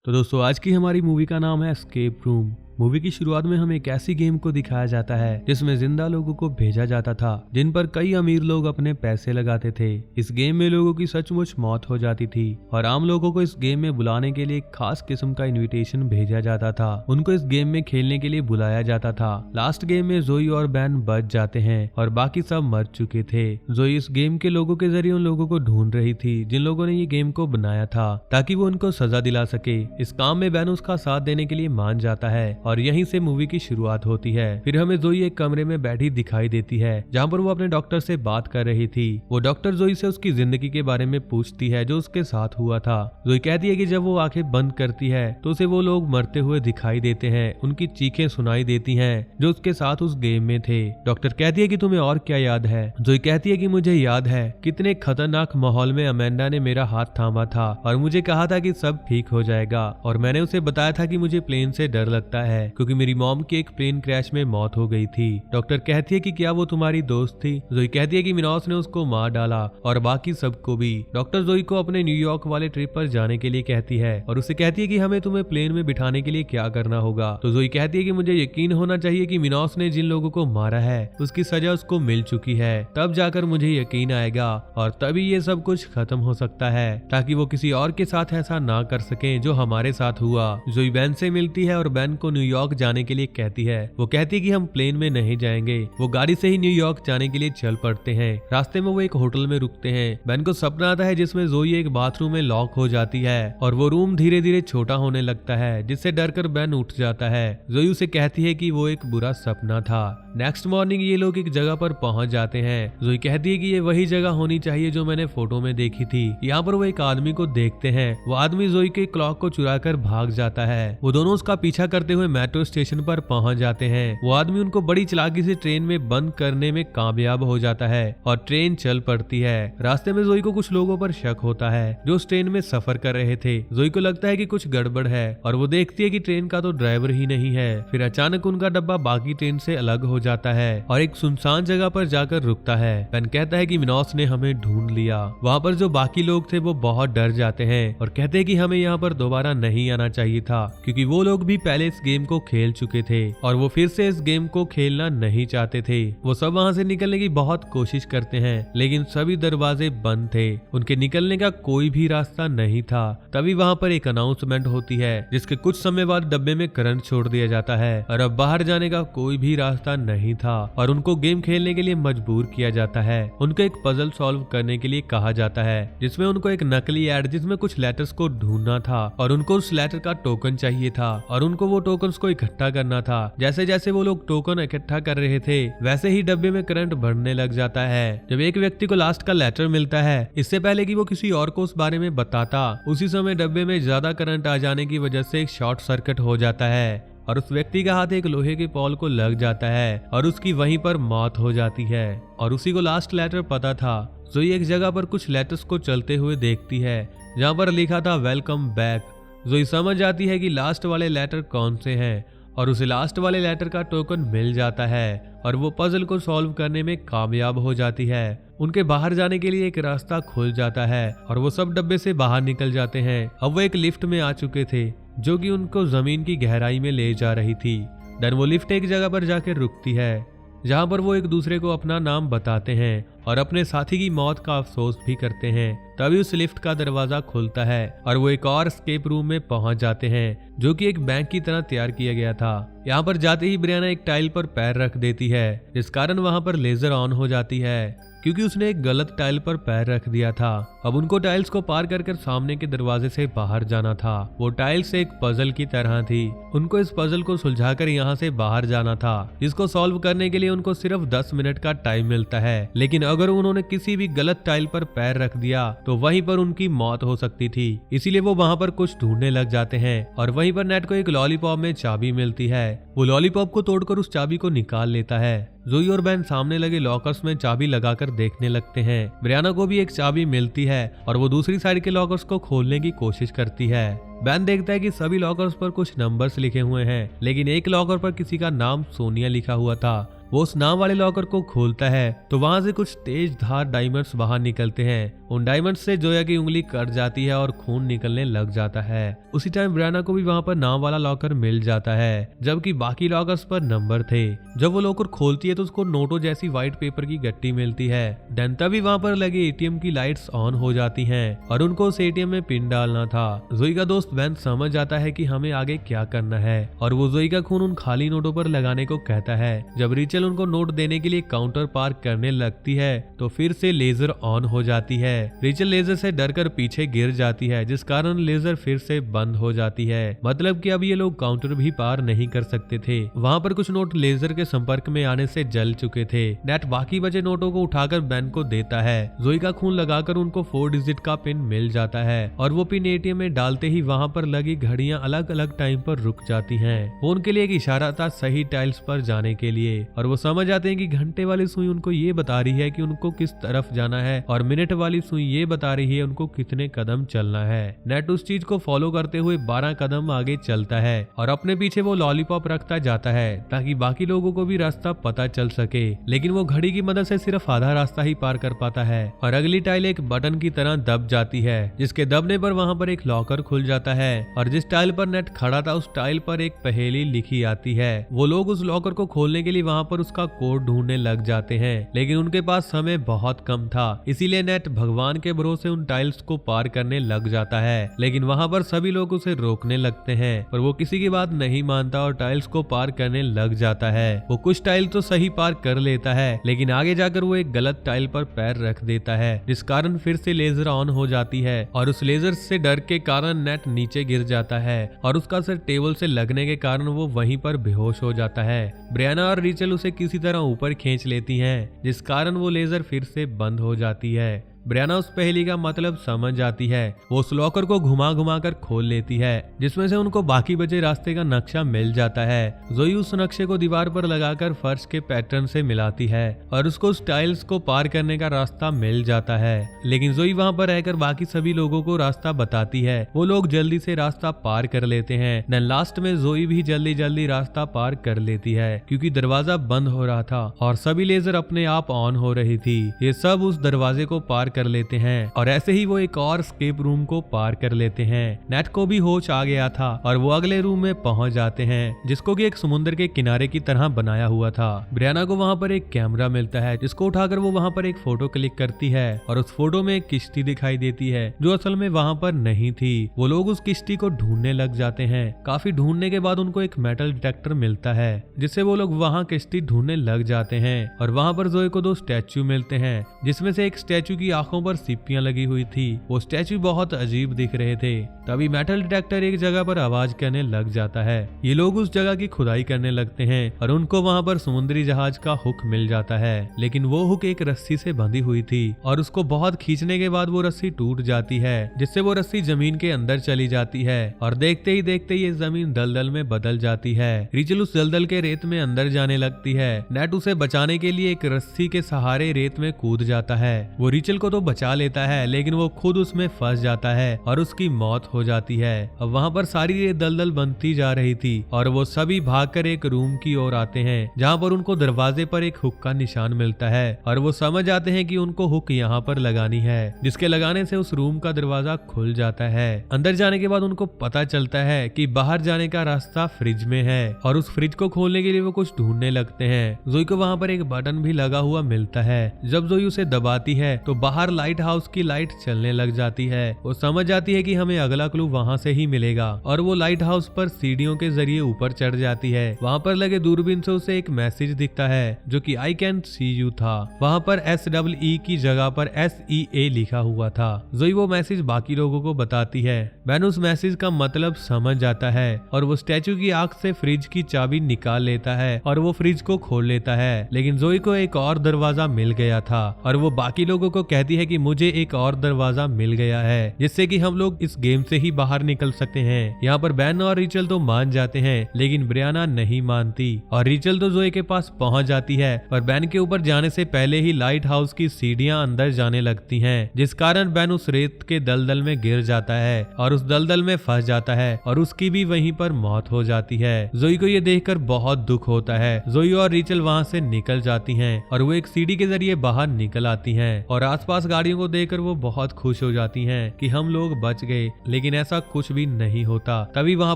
तो दोस्तों आज की हमारी मूवी का नाम है एस्केप रूम। मूवी की शुरुआत में हमें एक ऐसी गेम को दिखाया जाता है जिसमें जिंदा लोगों को भेजा जाता था जिन पर कई अमीर लोग अपने पैसे लगाते थे। इस गेम में लोगों की सचमुच मौत हो जाती थी और आम लोगों को इस गेम में बुलाने के लिए एक खास किस्म का इनविटेशन भेजा जाता था। उनको इस गेम में खेलने के लिए बुलाया जाता था। लास्ट गेम में जोई और बैन बच जाते हैं और बाकी सब मर चुके थे। जोई इस गेम के लोगों के जरिए उन लोगों को ढूंढ रही थी जिन लोगों ने ये गेम को बनाया था ताकि वो उनको सजा दिला सके। इस काम में बैन उसका साथ देने के लिए मान जाता है और यहीं से मूवी की शुरुआत होती है। फिर हमें जोई एक कमरे में बैठी दिखाई देती है जहाँ पर वो अपने डॉक्टर से बात कर रही थी। वो डॉक्टर जोई से उसकी जिंदगी के बारे में पूछती है जो उसके साथ हुआ था। जोई कहती है कि जब वो आंखें बंद करती है तो उसे वो लोग मरते हुए दिखाई देते हैं। उनकी चीखें सुनाई देती हैं जो उसके साथ उस गेम में थे। डॉक्टर कहती है कि तुम्हें और क्या याद है? जोई कहती है कि मुझे याद है कितने खतरनाक माहौल में अमेंडा ने मेरा हाथ थामा था और मुझे कहा था कि सब ठीक हो जाएगा और मैंने उसे बताया था कि मुझे प्लेन से डर लगता है क्योंकि मेरी मॉम की एक प्लेन क्रैश में मौत हो गई थी। डॉक्टर कहती है कि क्या वो तुम्हारी दोस्त थी? जोई कहती है कि मिनोस ने उसको मार डाला और बाकी सबको भी। डॉक्टर जोई को अपने न्यूयॉर्क वाले ट्रिप पर जाने के लिए कहती है और उसे कहती है कि हमें तुम्हें प्लेन में बिठाने के लिए क्या करना होगा। तो जोई कहती है कि मुझे यकीन होना चाहिए कि मिनोस ने जिन लोगों को मारा है उसकी सजा उसको मिल चुकी है, तब जाकर मुझे यकीन आएगा और तभी ये सब कुछ खत्म हो सकता है ताकि वो किसी और के साथ ऐसा ना कर सके जो हमारे साथ हुआ। जोई बैन से मिलती है और बैन को न्यूयॉर्क जाने के लिए कहती है। वो कहती है कि हम प्लेन में नहीं जाएंगे। वो गाड़ी से ही न्यूयॉर्क जाने के लिए चल पड़ते हैं। रास्ते में वो एक होटल में रुकते हैं। बैन को सपना आता है जिसमें जोई एक बाथरूम में लॉक हो जाती है और वो रूम धीरे धीरे छोटा होने लगता है जिससे डरकर बैन उठ जाता है। जोई उसे कहती है कि वो एक बुरा सपना था। नेक्स्ट मॉर्निंग ये लोग एक जगह पर पहुंच जाते हैं। जोई कहती है कि ये वही जगह होनी चाहिए जो मैंने फोटो में देखी थी। यहाँ पर वो एक आदमी को देखते हैं। वो आदमी जोई के क्लॉक को चुरा कर भाग जाता है। वो दोनों उसका पीछा करते हुए मेट्रो स्टेशन पर पहुंच जाते हैं। वो आदमी उनको बड़ी चालाकी से ट्रेन में बंद करने में कामयाब हो जाता है और ट्रेन चल पड़ती है। रास्ते में जोई को कुछ लोगों पर शक होता है जो उस ट्रेन में सफर कर रहे थे। जोई को लगता है कि कुछ गड़बड़ है और वो देखती है कि ट्रेन का तो ड्राइवर ही नहीं है। फिर अचानक उनका डब्बा बाकी ट्रेन से अलग हो जाता है और एक सुनसान जगह पर जाकर रुकता है। बैन कहता है कि मिनोस ने हमें ढूंढ लिया। वहाँ पर जो बाकी लोग थे वो बहुत डर जाते हैं और कहते हैं कि हमें यहाँ पर दोबारा नहीं आना चाहिए था क्योंकि वो लोग भी पहले इस गेम को खेल चुके थे और वो फिर से इस गेम को खेलना नहीं चाहते थे। वो सब वहाँ से निकलने की बहुत कोशिश करते हैं लेकिन सभी दरवाजे बंद थे। उनके निकलने का कोई भी रास्ता नहीं था। तभी वहाँ पर एक अनाउंसमेंट होती है जिसके कुछ समय बाद डब्बे में करंट छोड़ दिया जाता है और अब बाहर जाने का कोई भी रास्ता नहीं था और उनको गेम खेलने के लिए मजबूर किया जाता है। उनको एक पजल सॉल्व करने के लिए कहा जाता है जिसमें उनको एक नकली एड जिसमें कुछ लेटर्स को ढूंढना था और उनको उस लेटर का टोकन चाहिए था और उनको वो टोकन्स को इकट्ठा करना था। जैसे जैसे वो लोग टोकन इकट्ठा कर रहे थे वैसे ही डब्बे में करंट बढ़ने लग जाता है। जब एक व्यक्ति को लास्ट का लेटर मिलता है इससे पहले कि वो किसी और को उस बारे में बताता, उसी समय डब्बे में ज्यादा करंट आ जाने की वजह से एक शॉर्ट सर्किट हो जाता है और उस व्यक्ति का हाथ एक लोहे के पोल को लग जाता है और उसकी वहीं पर मौत हो जाती है। और उसी को लास्ट लेटर पता था। जोई एक जगह पर कुछ लेटर्स को चलते हुए देखती है जहाँ पर लिखा था वेलकम बैक। जोई समझ जाती है कि लास्ट वाले लेटर कौन से हैं और उसे लास्ट वाले लेटर का टोकन मिल जाता है और वो पजल को सॉल्व करने में कामयाब हो जाती है। उनके बाहर जाने के लिए एक रास्ता खुल जाता है और वो सब डब्बे से बाहर निकल जाते हैं। अब वो एक लिफ्ट में आ चुके थे जो कि उनको जमीन की गहराई में ले जा रही थी। देन वो लिफ्ट एक जगह पर जाकर रुकती है जहाँ पर वो एक दूसरे को अपना नाम बताते हैं और अपने साथी की मौत का अफसोस भी करते हैं। तभी उस लिफ्ट का दरवाजा खुलता है और वो एक और एस्केप रूम में पहुंच जाते हैं जो कि एक बैंक की तरह तैयार किया गया था। यहाँ पर जाते ही ब्रियाना एक टाइल पर पैर रख देती है जिस कारण वहां पर लेजर ऑन हो जाती है क्योंकि उसने एक गलत टाइल पर पैर रख दिया था। अब उनको टाइल्स को पार कर सामने के दरवाजे से बाहर जाना था। वो टाइल्स एक पजल की तरह थी। उनको इस पजल को सुलझाकर यहाँ से बाहर जाना था जिसको सॉल्व करने के लिए उनको सिर्फ 10 मिनट का टाइम मिलता है। लेकिन अगर उन्होंने किसी भी गलत टाइल पर पैर रख दिया तो वहीं पर उनकी मौत हो सकती थी। इसीलिए वो वहाँ पर कुछ ढूंढने लग जाते हैं और वहीं पर नेट को एक लॉलीपॉप में चाबी मिलती है। वो लॉलीपॉप को तोड़कर उस चाबी को निकाल लेता है। जोई और बैन सामने लगे लॉकर्स में चाबी लगाकर देखने लगते हैं। ब्रियाना को भी एक चाबी मिलती है और वो दूसरी साइड के लॉकर्स को खोलने की कोशिश करती है। बैन देखता है कि सभी लॉकर्स पर कुछ नंबर्स लिखे हुए हैं लेकिन एक लॉकर पर किसी का नाम सोनिया लिखा हुआ था। वो उस नाम वाले लॉकर को खोलता है तो वहां से कुछ तेज धार डायमंड्स बाहर निकलते हैं। उन डायमंड्स से जोया की उंगली कट जाती है और खून निकलने लग जाता है। उसी टाइम ब्रियाना को भी वहां पर नाम वाला लॉकर मिल जाता है, जबकि बाकी लॉकर्स पर नंबर थे। जब वो लॉकर खोलती है तो उसको नोटो जैसी व्हाइट पेपर की गट्टी मिलती है। देन तभी वहां पर लगे एटीएम की लाइट्स ऑन हो जाती हैं और उनको उस एटीएम में पिन डालना था। जोई का दोस्त बेन समझ जाता है कि हमें आगे क्या करना है और वो जोई का खून उन खाली नोटों पर लगाने को कहता है। जब रिचल उनको नोट देने के लिए काउंटर पार करने लगती है तो फिर से लेजर ऑन हो जाती है। रिचल लेजर से डरकर पीछे गिर जाती है, जिस कारण लेजर फिर से बंद हो जाती है। मतलब कि अब ये लोग काउंटर भी पार नहीं कर सकते थे। वहां पर कुछ नोट लेजर के संपर्क में आने से जल चुके थे। नेट बाकी बचे नोटों को उठाकर बेन को देता है। जोई का खून लगाकर उनको 4 डिजिट का पिन मिल जाता है और वो पिन एटीएम में डालते ही वहां पर लगी घड़ियां अलग अलग टाइम पर रुक जाती हैं। वो उनके लिए एक इशारा था सही टाइल्स पर जाने के लिए और वो समझ आते हैं कि घंटे वाली सुई उनको ये बता रही है कि उनको किस तरफ जाना है और मिनट वाली सुई ये बता रही है उनको कितने कदम चलना है। नेट उस चीज को फॉलो करते हुए 12 कदम आगे चलता है और अपने पीछे वो लॉलीपॉप रखता जाता है ताकि बाकी लोगों को भी रास्ता पता चल सके। लेकिन वो घड़ी की मदद से सिर्फ आधा रास्ता ही पार कर पाता है और अगली टाइल एक बटन की तरह दब जाती है, जिसके दबने पर वहां पर एक लॉकर खुल जाता है और जिस टाइल पर नेट खड़ा था उस टाइल पर एक पहेली लिखी आती है। वो लोग उस लॉकर को खोलने के लिए वहां पर उसका कोड ढूंढने लग जाते हैं, लेकिन उनके पास समय बहुत कम था। इसीलिए नेट भगवान के भरोसे उन टाइल्स को पार करने लग जाता है, लेकिन वहां पर सभी लोग उसे रोकने लगते हैं पर वो किसी की बात नहीं मानता और टाइल्स को पार करने लग जाता है। वो कुछ टाइल तो सही पार कर लेता है, लेकिन आगे जाकर वो एक गलत टाइल पर पैर रख देता है, जिस कारण फिर से लेजर ऑन हो जाती है और उस लेजर से डर के कारण नेट नीचे गिर जाता है और उसका सिर टेबल से लगने के कारण वो वहीं पर बेहोश हो जाता है। ब्रियाना और रिचल उसे किसी तरह ऊपर खींच लेती हैं, जिस कारण वो लेजर फिर से बंद हो जाती है। ब्रियाना उस पहेली का मतलब समझ जाती है। वो उस लॉकर को घुमा घुमा कर खोल लेती है, जिसमें से उनको बाकी बचे रास्ते का नक्शा मिल जाता है। जोई उस नक्शे को दीवार पर लगाकर फर्श के पैटर्न से मिलाती है और उसको उस टाइल्स को पार करने का रास्ता मिल जाता है। लेकिन जोई वहां पर रहकर बाकी सभी लोगों को रास्ता बताती है। वो लोग जल्दी से रास्ता पार कर लेते हैं। न लास्ट में जोई भी जल्दी जल्दी रास्ता पार कर लेती है, क्योंकि दरवाजा बंद हो रहा था और सभी लेजर अपने आप ऑन हो रही थी। ये सब उस दरवाजे को पार कर लेते हैं और ऐसे ही वो एक और एस्केप रूम को पार कर लेते हैं। नेट को भी होश आ गया था और वो अगले रूम में पहुंच जाते हैं, जिसको कि एक समुद्र के किनारे की तरह बनाया हुआ था। ब्रियाना को वहां पर एक कैमरा मिलता है, जिसको उठाकर वो वहां पर एक फोटो क्लिक करती है और उस फोटो में एक किश्ती दिखाई देती है जो असल में वहां पर नहीं थी। वो लोग उस किश्ती को ढूंढने लग जाते हैं। काफी ढूंढने के बाद उनको एक मेटल डिटेक्टर मिलता है, जिससे वो लोग वहां किश्ती ढूंढने लग जाते हैं और वहां पर जोए को 2 स्टैचू मिलते हैं, जिसमें से एक स्टैचू की आंखों पर सीपियां लगी हुई थी। वो स्टैचू बहुत अजीब दिख रहे थे। तभी मेटल डिटेक्टर एक जगह पर आवाज करने लग जाता है। ये लोग उस जगह की खुदाई करने लगते हैं और उनको वहां पर समुद्री जहाज का हुक मिल जाता है, लेकिन वो हुक एक रस्सी से बंधी हुई थी और उसको बहुत खींचने के बाद वो रस्सी टूट जाती है, जिससे वो रस्सी जमीन के अंदर चली जाती है और देखते ही देखते ये जमीन दलदल में बदल जाती है। रिचल उस दलदल के रेत में अंदर जाने लगती है। नेट उसे बचाने के लिए एक रस्सी के सहारे रेत में कूद जाता है। वो रिचल को तो बचा लेता है, लेकिन वो खुद उसमें फंस जाता है और उसकी मौत हो जाती है। अब वहां पर सारी रेत दलदल बनती जा रही थी और वो सभी भागकर एक रूम की ओर आते हैं, जहां पर उनको दरवाजे पर एक हुक का निशान मिलता है और वो समझ आते हैं कि उनको हुक यहाँ पर लगानी है, जिसके लगाने से उस रूम का दरवाजा खुल जाता है। अंदर जाने के बाद उनको पता चलता है कि बाहर जाने का रास्ता फ्रिज में है और उस फ्रिज को खोलने के लिए वो कुछ ढूंढने लगते हैं। जोई को वहां पर एक बटन भी लगा हुआ मिलता है। जब जोई उसे दबाती है तो बाहर लाइट हाउस की लाइट चलने लग जाती है। वो समझ जाती है कि हमें अगला क्लू वहां से ही मिलेगा और वो लाइट हाउस पर सीढ़ियों के जरिए ऊपर चढ़ जाती है। वहां पर लगे दूरबीन से उसे एक मैसेज दिखता है जो कि आई कैन सी यू था। वहां पर SEE की जगह पर SEA लिखा हुआ था। जोई वो मैसेज बाकी लोगों को बताती है। बैन उस मैसेज का मतलब समझ जाता है और वो स्टैचू की आंख से फ्रिज की चाबी निकाल लेता है और वो फ्रिज को खोल लेता है। लेकिन जोई को एक और दरवाजा मिल गया था और वो बाकी लोगों को कहती कहती है कि मुझे एक और दरवाजा मिल गया है जिससे कि हम लोग इस गेम से ही बाहर निकल सकते हैं। यहाँ पर बेन और रिचल तो मान जाते हैं लेकिन ब्रियाना नहीं मानती और रिचल तो जोए के पास पहुंच जाती है और बेन के ऊपर जाने से पहले ही लाइट हाउस की सीढ़ियां अंदर जाने लगती हैं, जिस कारण बेन उस रेत के दलदल में गिर जाता है और उस दलदल में फंस जाता है और उसकी भी वहीं पर मौत हो जाती है। जोई को ये देखकर बहुत दुख होता है। जोई और रिचल वहाँ से निकल जाती हैं और वो एक सीढ़ी के जरिए बाहर निकल आती हैं और आसपास गाड़ियों को देखकर वो बहुत खुश हो जाती हैं कि हम लोग बच गए, लेकिन ऐसा कुछ भी नहीं होता। तभी वहाँ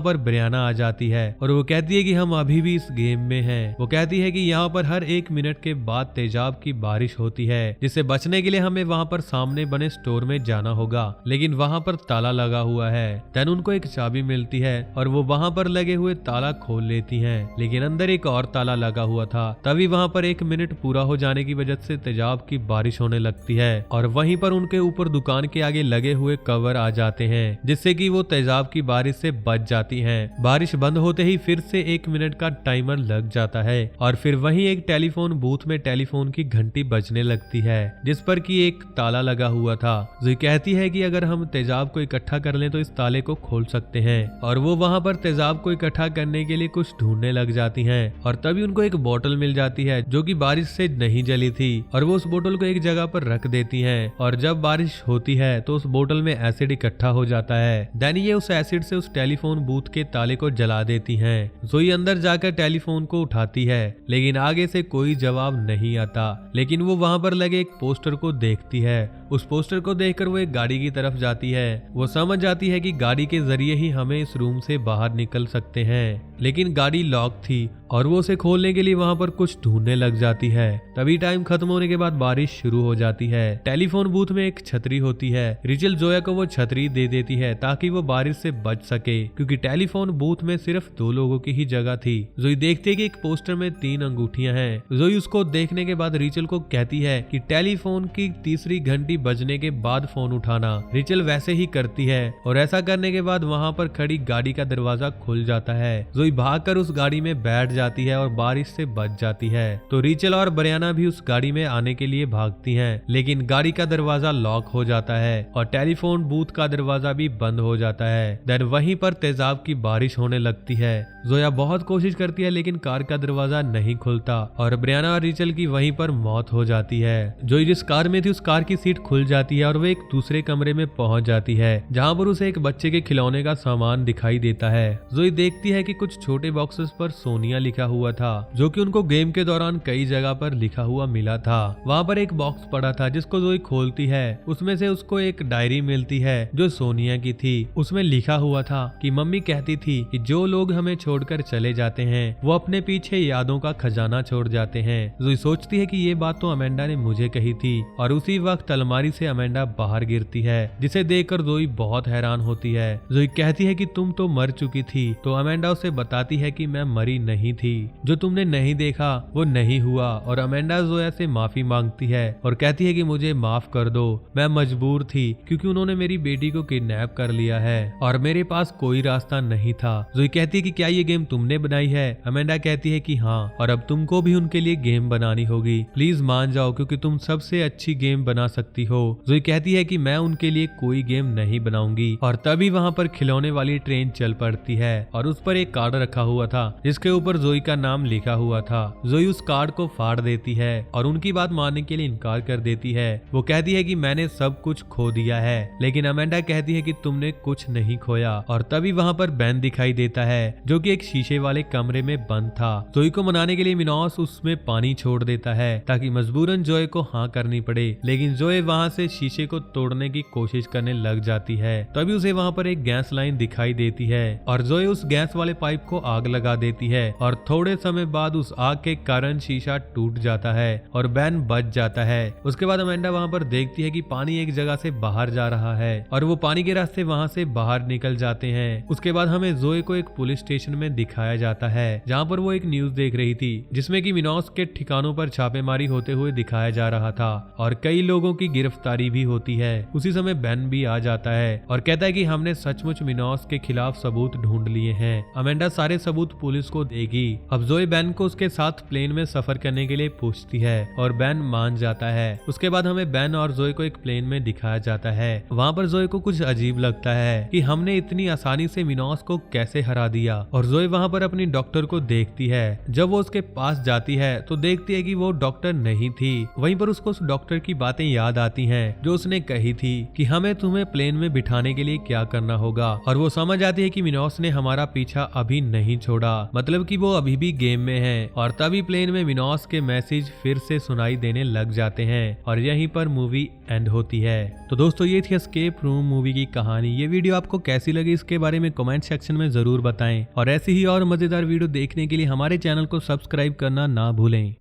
पर ब्रियाना आ जाती है और वो कहती है कि हम अभी भी इस गेम में हैं। वो कहती है कि यहाँ पर हर 1 मिनट के बाद तेजाब की बारिश होती है, जिससे बचने के लिए हमें वहाँ पर सामने बने स्टोर में जाना होगा, लेकिन वहाँ पर ताला लगा हुआ है। देन उनको एक चाबी मिलती है और वो वहाँ पर लगे हुए ताला खोल लेती हैं, लेकिन अंदर एक और ताला लगा हुआ था। तभी वहाँ पर 1 मिनट पूरा हो जाने की वजह से तेजाब की बारिश होने लगती है और वहीं पर उनके ऊपर दुकान के आगे लगे हुए कवर आ जाते हैं, जिससे कि वो तेजाब की बारिश से बच जाती हैं। बारिश बंद होते ही फिर से 1 मिनट का टाइमर लग जाता है और फिर वहीं एक टेलीफोन बूथ में टेलीफोन की घंटी बजने लगती है, जिस पर कि एक ताला लगा हुआ था। जोई कहती है कि अगर हम तेजाब को इकट्ठा कर लें तो इस ताले को खोल सकते हैं और वो वहाँ पर तेजाब को इकट्ठा करने के लिए कुछ ढूंढने लग जाती हैं और तभी उनको एक बोतल मिल जाती है जो कि बारिश से नहीं जली थी और वो उस बोतल को एक जगह पर रख देती हैं और जब बारिश होती है तो उस बोतल में एसिड इकट्ठा हो जाता है। देन ये उस एसिड से उस टेलीफोन बूथ के ताले को जला देती हैं। जोई अंदर जाकर टेलीफोन को उठाती है लेकिन आगे से कोई जवाब नहीं आता, लेकिन वो वहाँ पर लगे एक पोस्टर को देखती है। उस पोस्टर को देखकर वो एक गाड़ी की तरफ जाती है। वो समझ जाती है कि गाड़ी के जरिए ही हमें इस रूम से बाहर निकल सकते हैं, लेकिन गाड़ी लॉक थी और वो उसे खोलने के लिए वहाँ पर कुछ ढूंढने लग जाती है। तभी टाइम खत्म होने के बाद बारिश शुरू हो जाती है। टेलीफोन बूथ में एक छतरी होती है। रिचल जोया को वो छतरी दे देती है ताकि वो बारिश से बच सके, क्योंकि टेलीफोन बूथ में सिर्फ 2 लोगों की ही जगह थी। जोई देखती है कि एक पोस्टर में 3 अंगूठियां हैं। जोई उसको देखने के बाद रिचल को कहती है कि टेलीफोन की तीसरी घंटी बजने के बाद फोन उठाना। रिचल वैसे ही करती है और ऐसा करने के बाद वहाँ पर खड़ी गाड़ी का दरवाजा खुल जाता है। जोई भागकर उस गाड़ी में बैठ जाती है और बारिश से बच जाती है। तो रिचल और ब्रियाना भी उस गाड़ी में आने के लिए भागती हैं, लेकिन गाड़ी का दरवाजा लॉक हो जाता है और टेलीफोन बूथ का दरवाजा भी बंद हो जाता है। देन वहीं पर तेजाब की बारिश होने लगती है। जोया बहुत कोशिश करती है लेकिन कार का दरवाजा नहीं खुलता और ब्रियाना और रिचल की वहीं पर मौत हो जाती है। जोई जिस कार में थी उस कार की सीट खुल जाती है और वो एक दूसरे कमरे में पहुंच जाती है, जहां पर उसे एक बच्चे के खिलौने का सामान दिखाई देता है। जोई देखती है कि कुछ छोटे बॉक्सेस पर सोनिया लिखा हुआ था, जो कि उनको गेम के दौरान कई जगह पर लिखा हुआ मिला था। वहाँ पर एक बॉक्स पड़ा था जिसको जोई खोलती है। उसमें से उसको एक डायरी मिलती है जो सोनिया की थी। उसमें लिखा हुआ था कि मम्मी कहती थी कि जो लोग हमें छोड़कर चले जाते हैं वो अपने पीछे यादों का खजाना छोड़ जाते हैं। जोई सोचती है कि ये बात तो अमेंडा ने मुझे कही थी और उसी वक्त अलमारी से अमेंडा बाहर गिरती है, जिसे देखकर जोई बहुत हैरान होती है। जोई कहती है कि तुम तो मर चुकी थी, तो अमेंडा उसे बताती है कि मैं मरी नहीं थी, जो तुमने नहीं देखा वो नहीं हुआ। और अमेंडा जोया से माफी मांगती है और कहती है कि मुझे माफ कर दो, मैं मजबूर थी क्योंकि उन्होंने मेरी बेटी को किडनैप कर लिया है और मेरे पास कोई रास्ता नहीं था। जोई कहती है कि क्या ये गेम तुमने बनाई है? अमेंडा कहती है कि हाँ, और अब तुमको भी उनके लिए गेम बनानी होगी। प्लीज मान जाओ क्योंकि तुम सबसे अच्छी गेम बना सकती हो। जोई कहती है कि मैं उनके लिए कोई गेम नहीं बनाऊंगी। और तभी वहाँ पर खिलौने वाली ट्रेन चल पड़ती है और उस पर एक कार्ड रखा हुआ था जिसके ऊपर जोई का नाम लिखा हुआ था। जोई उस कार्ड को फाड़ देती है और उनकी बात मानने के लिए इनकार कर देती है। वो कहती है कि मैंने सब कुछ खो दिया है, लेकिन अमेंडा कहती है कि तुमने कुछ नहीं खोया। और तभी वहाँ पर बेन दिखाई देता है जो कि एक शीशे वाले कमरे में बंद था। जोई को मनाने के लिए मिनोस उसमें पानी छोड़ देता है ताकि मजबूरन जोए को हाँ करनी पड़े, लेकिन जोए वहाँ से शीशे को तोड़ने की कोशिश करने लग जाती है। तभी उसे वहाँ पर एक गैस लाइन दिखाई देती है और जोए उस गैस वाले पाइप को आग लगा देती है और थोड़े समय बाद उस आग के कारण शीशा टूट जाता है और बेन बच जाता है। उसके बाद अमेंडा वहाँ पर देखती है कि पानी एक जगह से बाहर जा रहा है और वो पानी के रास्ते वहाँ से बाहर निकल जाते हैं। उसके बाद हमें जोए को एक पुलिस स्टेशन में दिखाया जाता है, जहाँ पर वो एक न्यूज देख रही थी जिसमें कि मिनोस के ठिकानों पर छापेमारी होते हुए दिखाया जा रहा था और कई लोगों की गिरफ्तारी भी होती है। उसी समय बेन भी आ जाता है और कहता है कि हमने सचमुच मिनोस के खिलाफ सबूत ढूंढ लिए हैं। अमेंडा सारे सबूत पुलिस को देगी। अब जोए बेन को उसके साथ प्लेन में सफर करने के लिए पूछती है और बेन मान जाता है। उसके बाद हमें बेन और जोए को एक प्लेन में दिखाया जाता है। वहाँ पर जोए को कुछ अजीब लगता है कि हमने इतनी आसानी से मिनोस को कैसे हरा दिया और जोए वहाँ पर अपनी डॉक्टर को देखती है। जब वो उसके पास जाती है तो देखती है कि वो डॉक्टर नहीं थी। वहीं पर उसको उस डॉक्टर की बातें याद आती हैं जो उसने कही थी कि हमें तुम्हें प्लेन में बिठाने के लिए क्या करना होगा, और वो समझ आती है कि मिनोस ने हमारा पीछा अभी नहीं छोड़ा, मतलब कि वो अभी भी गेम में है। और तभी प्लेन में मिनोस के मैसेज फिर से सुनाई देने लग जाते हैं और यहीं पर मूवी एंड होती है। तो दोस्तों ये थी एस्केप रूम मूवी की कहानी। ये वीडियो आपको कैसी लगी इसके बारे में कमेंट सेक्शन में जरूर बताएं और ऐसी ही और मजेदार वीडियो देखने के लिए हमारे चैनल को सब्सक्राइब करना ना भूलें।